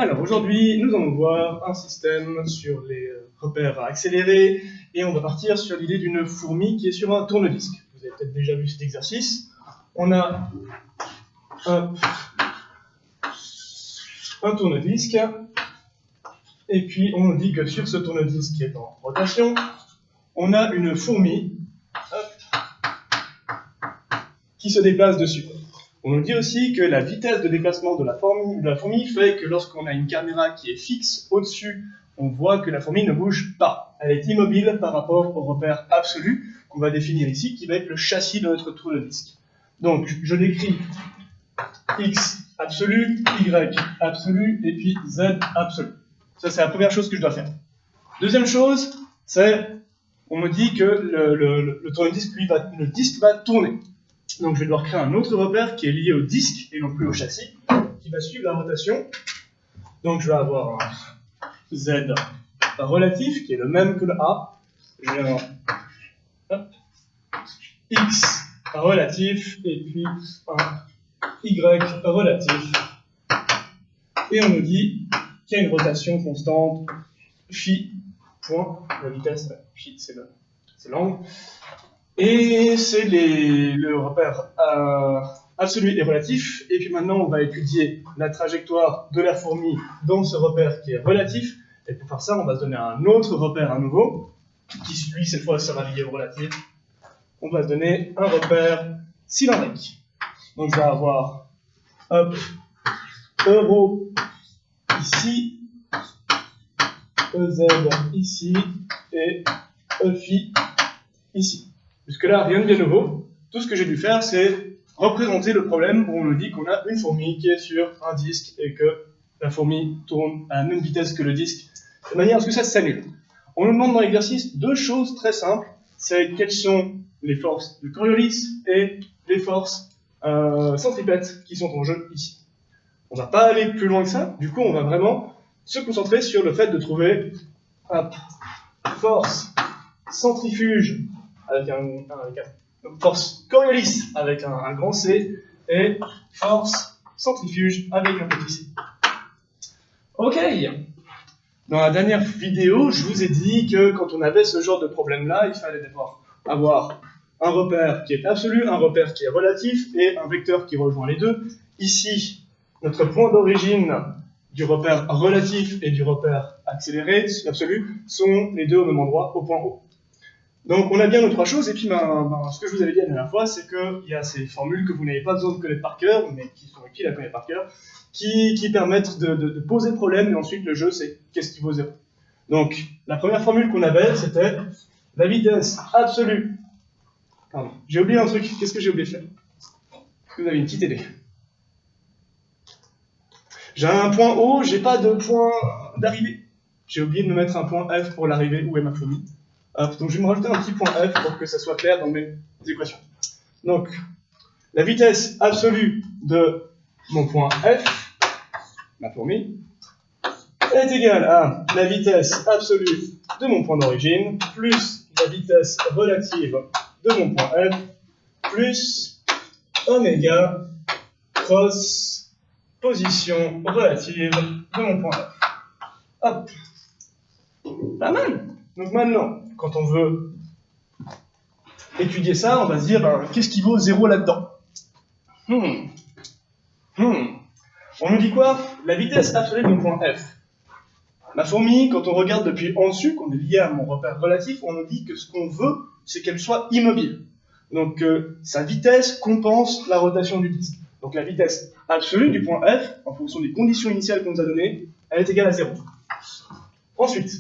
Alors aujourd'hui, nous allons voir un système sur les repères accélérés et on va partir sur l'idée d'une fourmi qui est sur un tourne-disque. Vous avez peut-être déjà vu cet exercice. On a un tourne-disque et puis on nous dit que sur ce tourne-disque qui est en rotation, on a une fourmi qui se déplace dessus. On nous dit aussi que la vitesse de déplacement de la fourmi fait que lorsqu'on a une caméra qui est fixe au-dessus, on voit que la fourmi ne bouge pas. Elle est immobile par rapport au repère absolu qu'on va définir ici, qui va être le châssis de notre tourne-disque. Donc, je décris x absolu, y absolu, et puis z absolu. Ça, c'est la première chose que je dois faire. Deuxième chose, c'est, on me dit que le tourne-disque, lui, le disque va tourner. Donc je vais devoir créer un autre repère qui est lié au disque et non plus au châssis, qui va suivre la rotation. Donc je vais avoir un z relatif qui est le même que le a. Je vais avoir x relatif et puis un y relatif. Et on nous dit qu'il y a une rotation constante phi point, la vitesse, phi c'est l'angle. Et c'est le repère absolu et relatif. Et puis maintenant, on va étudier la trajectoire de la fourmi dans ce repère qui est relatif. Et pour faire ça, on va se donner un autre repère à nouveau, qui lui, cette fois, sera lié au relatif. On va se donner un repère cylindrique. Donc, je vais avoir euro ici, EZ ici, et EPhi ici. Jusque-là, rien de bien nouveau. Tout ce que j'ai dû faire, c'est représenter le problème où on nous dit qu'on a une fourmi qui est sur un disque et que la fourmi tourne à la même vitesse que le disque, de manière à ce que ça s'annule. On nous demande dans l'exercice deux choses très simples. C'est quelles sont les forces de Coriolis et les forces centripètes qui sont en jeu ici. On ne va pas aller plus loin que ça. Du coup, on va vraiment se concentrer sur le fait de trouver force centrifuge avec force Coriolis avec un grand C et force centrifuge avec un petit c. Ok. Dans la dernière vidéo, je vous ai dit que quand on avait ce genre de problème-là, il fallait d'abord avoir un repère qui est absolu, un repère qui est relatif et un vecteur qui rejoint les deux. Ici, notre point d'origine du repère relatif et du repère accéléré, absolu, sont les deux au même endroit, au point O. Donc on a bien nos trois choses, et puis ce que je vous avais dit la dernière fois, c'est qu'il y a ces formules que vous n'avez pas besoin de connaître par cœur, mais qui la connaît par cœur, qui permettent de poser le problème, et ensuite le jeu c'est qu'est-ce qui vaut 0. Donc la première formule qu'on avait, c'était la vitesse absolue. Pardon, j'ai oublié un truc, qu'est-ce que j'ai oublié de faire? Est-ce que vous avez une petite idée? J'ai un point O, j'ai pas de point d'arrivée. J'ai oublié de me mettre un point F pour l'arrivée, où est ma fourmi. Donc je vais me rajouter un petit point F pour que ça soit clair dans mes équations. Donc, la vitesse absolue de mon point F, ma fourmi, est égale à la vitesse absolue de mon point d'origine, plus la vitesse relative de mon point F, plus oméga cross position relative de mon point F. Hop. Pas mal. Donc maintenant, quand on veut étudier ça, on va se dire, qu'est-ce qui vaut 0 là-dedans? On nous dit quoi? La vitesse absolue de mon point F. Ma fourmi, quand on regarde depuis en dessus, qu'on est lié à mon repère relatif, on nous dit que ce qu'on veut, c'est qu'elle soit immobile. Donc sa vitesse compense la rotation du disque. Donc la vitesse absolue du point F, en fonction des conditions initiales qu'on nous a données, elle est égale à 0. Ensuite,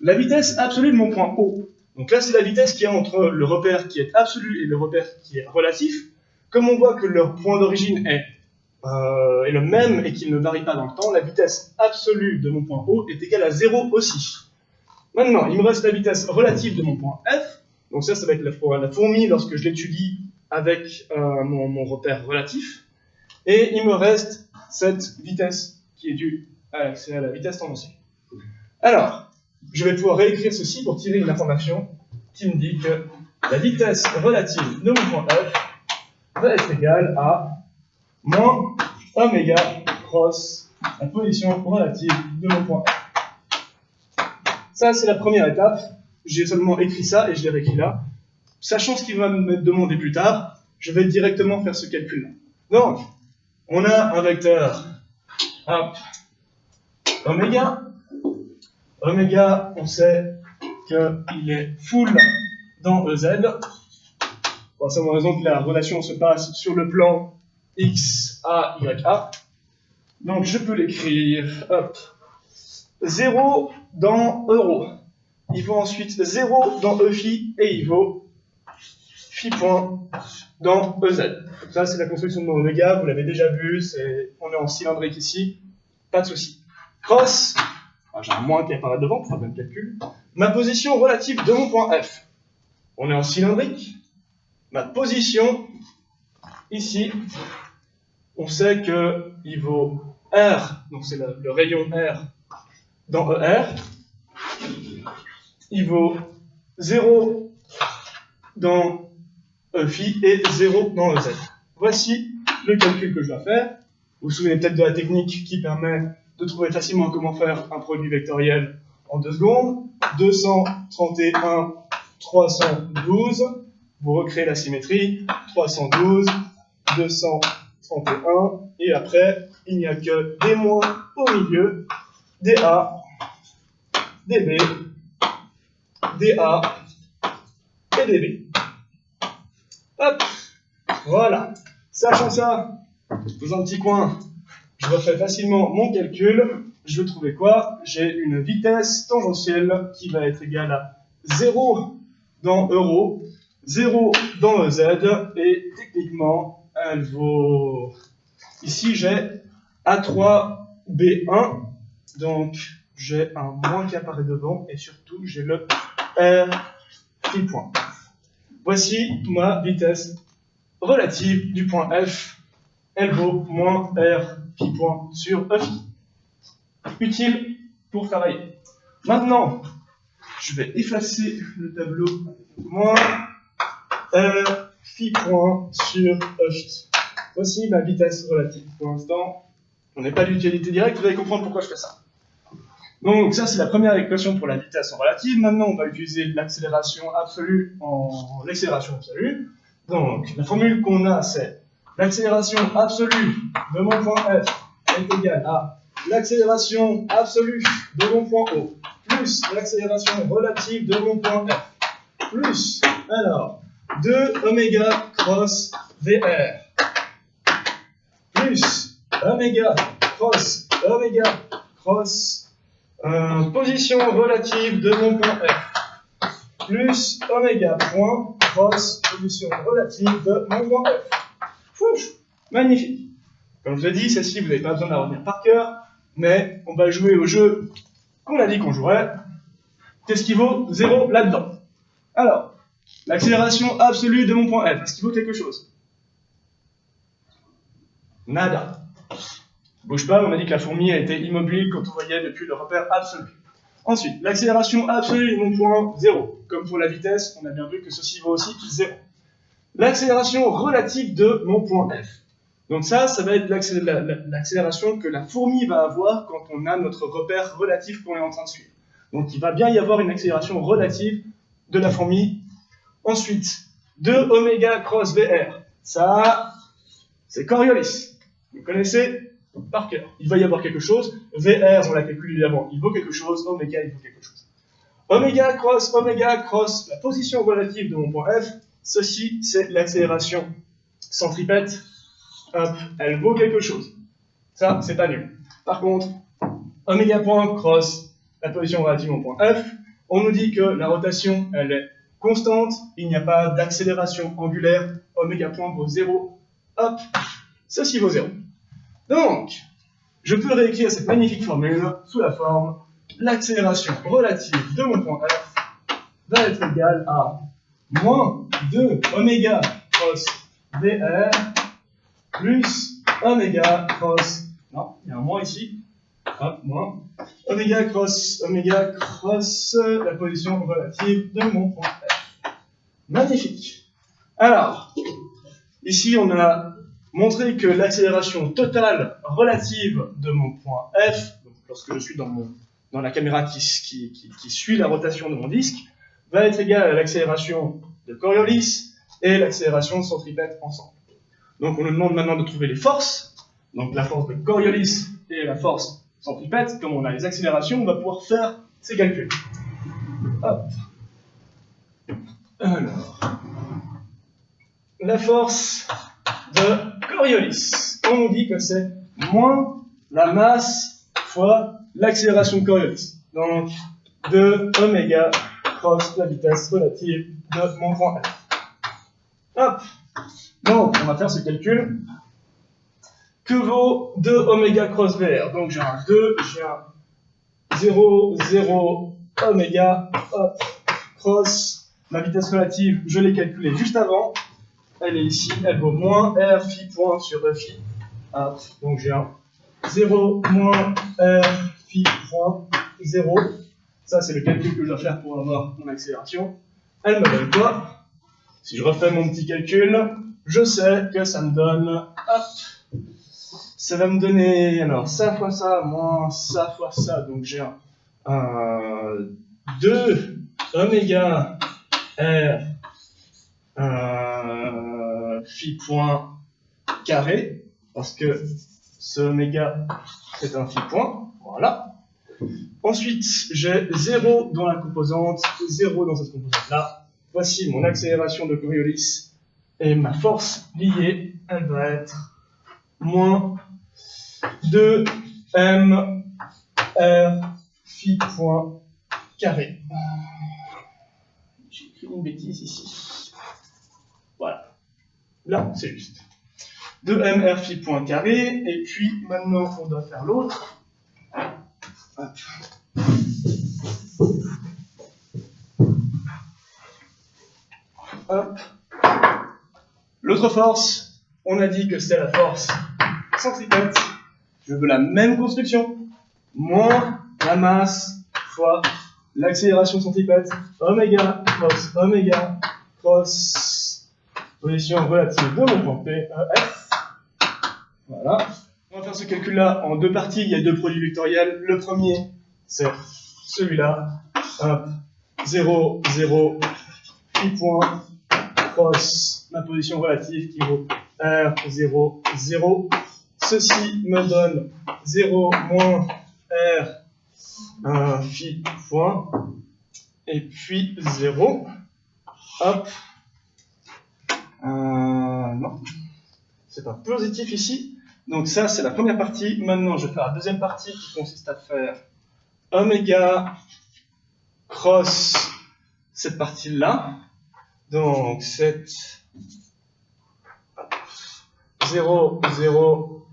la vitesse absolue de mon point O. Donc là, c'est la vitesse qui est entre le repère qui est absolu et le repère qui est relatif. Comme on voit que leur point d'origine est le même et qu'il ne varie pas dans le temps, la vitesse absolue de mon point O est égale à 0 aussi. Maintenant, il me reste la vitesse relative de mon point F. Donc ça va être la fourmi lorsque je l'étudie avec mon repère relatif. Et il me reste cette vitesse qui est due à la vitesse tendancielle. Alors, je vais pouvoir réécrire ceci pour tirer une information qui me dit que la vitesse relative de mon point F va être égale à moins oméga cross la position relative de mon point F. Ça, c'est la première étape. J'ai seulement écrit ça et je l'ai réécrit là. Sachant ce qu'il va me demander plus tard, je vais directement faire ce calcul-là. Donc, on a un vecteur, hop, oméga. Oméga, on sait qu'il est full dans EZ. Pour la simple raison que la relation se passe sur le plan X, A, Y, A. Donc, je peux l'écrire, hop, 0 dans euro. Il vaut ensuite 0 dans EFI et il vaut phi point dans EZ. Donc ça, c'est la construction de mon oméga, vous l'avez déjà vu, on est en cylindrique ici, pas de souci. Cross, j'ai un moins qui apparaît devant pour faire le même calcul. Ma position relative de mon point F, on est en cylindrique. Ma position, ici, on sait qu'il vaut R, donc c'est le rayon R dans ER, il vaut 0 dans phi et 0 dans EZ. Voici le calcul que je dois faire. Vous vous souvenez peut-être de la technique qui permet de trouver facilement comment faire un produit vectoriel en 2 secondes. 231, 312. Vous recréez la symétrie. 312, 231. Et après, il n'y a que des moins au milieu. Des A, des B, des A et des B. Hop, voilà. Sachant ça, dans un petit coin, je refais facilement mon calcul. Je vais trouver quoi? J'ai une vitesse tangentielle qui va être égale à 0 dans euro, 0 dans EZ, et techniquement, elle vaut... Ici, j'ai A3B1, donc j'ai un moins qui apparaît devant, et surtout, j'ai le R phi point. Voici ma vitesse relative du point F. Elle vaut moins R phi point sur EFI. Utile pour travailler. Maintenant, je vais effacer le tableau avec moins R phi point sur EFI. Voici ma vitesse relative. Pour l'instant, on n'est pas d'utilité directe, vous allez comprendre pourquoi je fais ça. Donc ça, c'est la première équation pour la vitesse en relative. Maintenant, on va utiliser l'accélération absolue en l'accélération absolue. Donc, la formule qu'on a, c'est l'accélération absolue de mon point F est égale à l'accélération absolue de mon point O plus l'accélération relative de mon point F plus, alors, 2 oméga cross VR plus oméga cross position relative de mon point F plus oméga point cross position relative de mon point F. Ouf, magnifique. Comme je l'ai dit, celle-ci, vous n'avez pas besoin de la retenir par cœur, mais on va jouer au jeu qu'on a dit qu'on jouerait. Qu'est-ce qui vaut 0 là-dedans? Alors, l'accélération absolue de mon point F, est-ce qu'il vaut quelque chose? Nada. Bouge pas, on a dit que la fourmi a été immobile quand on voyait depuis le repère absolu. Ensuite, l'accélération absolue de mon point 0. Comme pour la vitesse, on a bien vu que ceci vaut aussi 0. L'accélération relative de mon point F. Donc ça va être l'accélération que la fourmi va avoir quand on a notre repère relatif qu'on est en train de suivre. Donc il va bien y avoir une accélération relative de la fourmi. Ensuite, 2 oméga cross VR. Ça, c'est Coriolis. Vous connaissez par cœur. Il va y avoir quelque chose. VR, on l'a calculé avant, il vaut quelque chose. Oméga, il vaut quelque chose. Oméga cross, la position relative de mon point F. Ceci, c'est l'accélération centripète. Hop, elle vaut quelque chose. Ça, c'est pas nul. Par contre, oméga point cross, la position relative de mon point F, on nous dit que la rotation, elle est constante, il n'y a pas d'accélération angulaire, oméga point vaut 0. Hop, ceci vaut 0. Donc, je peux réécrire cette magnifique formule sous la forme l'accélération relative de mon point F va être égale à moins 2 oméga cross VR plus oméga cross, non, il y a un moins ici, hop, moins, oméga cross, la position relative de mon point F. Magnifique. Alors, ici on a montrer que l'accélération totale relative de mon point F, donc lorsque je suis dans la caméra qui suit la rotation de mon disque, va être égale à l'accélération de Coriolis et l'accélération de centripète ensemble. Donc on nous demande maintenant de trouver les forces, donc la force de Coriolis et la force centripète. Comme on a les accélérations, on va pouvoir faire ces calculs. Hop. Alors, la force de Coriolis, on nous dit que c'est moins la masse fois l'accélération de Coriolis. Donc 2 oméga cross la vitesse relative de mon point F. Hop. Donc on va faire ce calcul. Que vaut 2 oméga cross VR? Donc j'ai un 2, j'ai un 0, 0, oméga, hop, cross, ma vitesse relative, je l'ai calculée juste avant, elle est ici, elle vaut moins R phi point sur E phi, hop, donc j'ai un 0 moins R phi point 0, ça c'est le calcul que je dois faire pour avoir mon accélération, elle me donne quoi? Si je refais mon petit calcul, je sais que ça me donne, hop, ça va me donner, alors, ça fois ça, moins ça fois ça, donc j'ai un 2 oméga R phi point carré, parce que ce oméga, c'est un phi point, voilà. Ensuite, j'ai 0 dans la composante, 0 dans cette composante-là. Voici mon accélération de Coriolis, et ma force liée, elle va être moins 2 m r phi point carré. J'ai écrit une bêtise ici. Voilà. Là, c'est juste. 2 m r phi point carré. Et puis, maintenant, on doit faire l'autre. Hop. L'autre force, on a dit que c'était la force centripète. Je veux la même construction, moins la masse fois l'accélération centripète, oméga, cross, position relative de mon point P, F. Voilà. On va faire ce calcul-là en deux parties, il y a deux produits vectoriels. Le premier, c'est celui-là, 0, 0, phi point, cross, ma position relative qui vaut R, 0, 0. Ceci me donne 0 moins R phi point, et puis 0. Hop. Non, c'est pas positif ici. Donc ça, c'est la première partie. Maintenant, je vais faire la deuxième partie qui consiste à faire oméga cross cette partie-là. Donc, c'est 0, 0,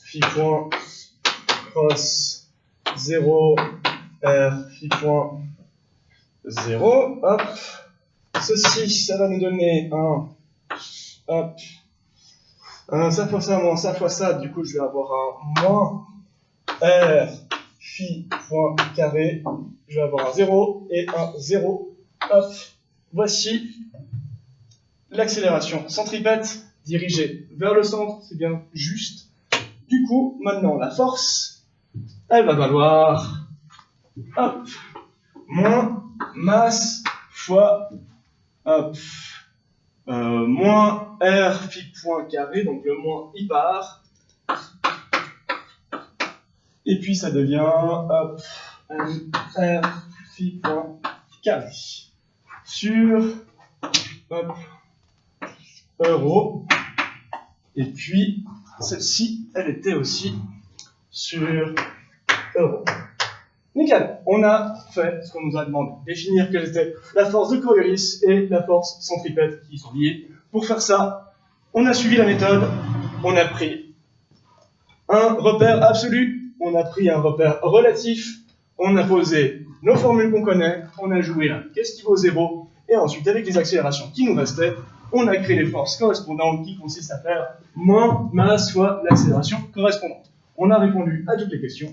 phi point, cross, 0, R, phi point, 0, hop. Ceci, ça va nous donner un, hop, ça fois ça, moins ça fois ça, du coup, je vais avoir un moins R, phi point carré, je vais avoir un 0 et un 0, hop. Voici l'accélération centripète dirigée vers le centre, c'est bien juste. Du coup, maintenant, la force, elle va valoir, hop, moins masse fois, hop, moins R phi point carré, donc le moins y part. Et puis ça devient, hop, R phi point carré sur, hop, euro. Et puis, celle-ci, elle était aussi sur euro. Nickel, on a fait ce qu'on nous a demandé. Définir quelle était la force de Coriolis et la force centripète qui sont liées. Pour faire ça, on a suivi la méthode, on a pris un repère absolu, on a pris un repère relatif, on a posé nos formules qu'on connaît, on a joué là, qu'est-ce qui vaut 0, et ensuite avec les accélérations qui nous restaient, on a créé les forces correspondantes qui consistent à faire moins masse fois l'accélération correspondante. On a répondu à toutes les questions,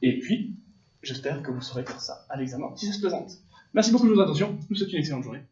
et puis j'espère que vous saurez faire ça à l'examen si ça se présente. Merci beaucoup de votre attention, je vous souhaite une excellente journée.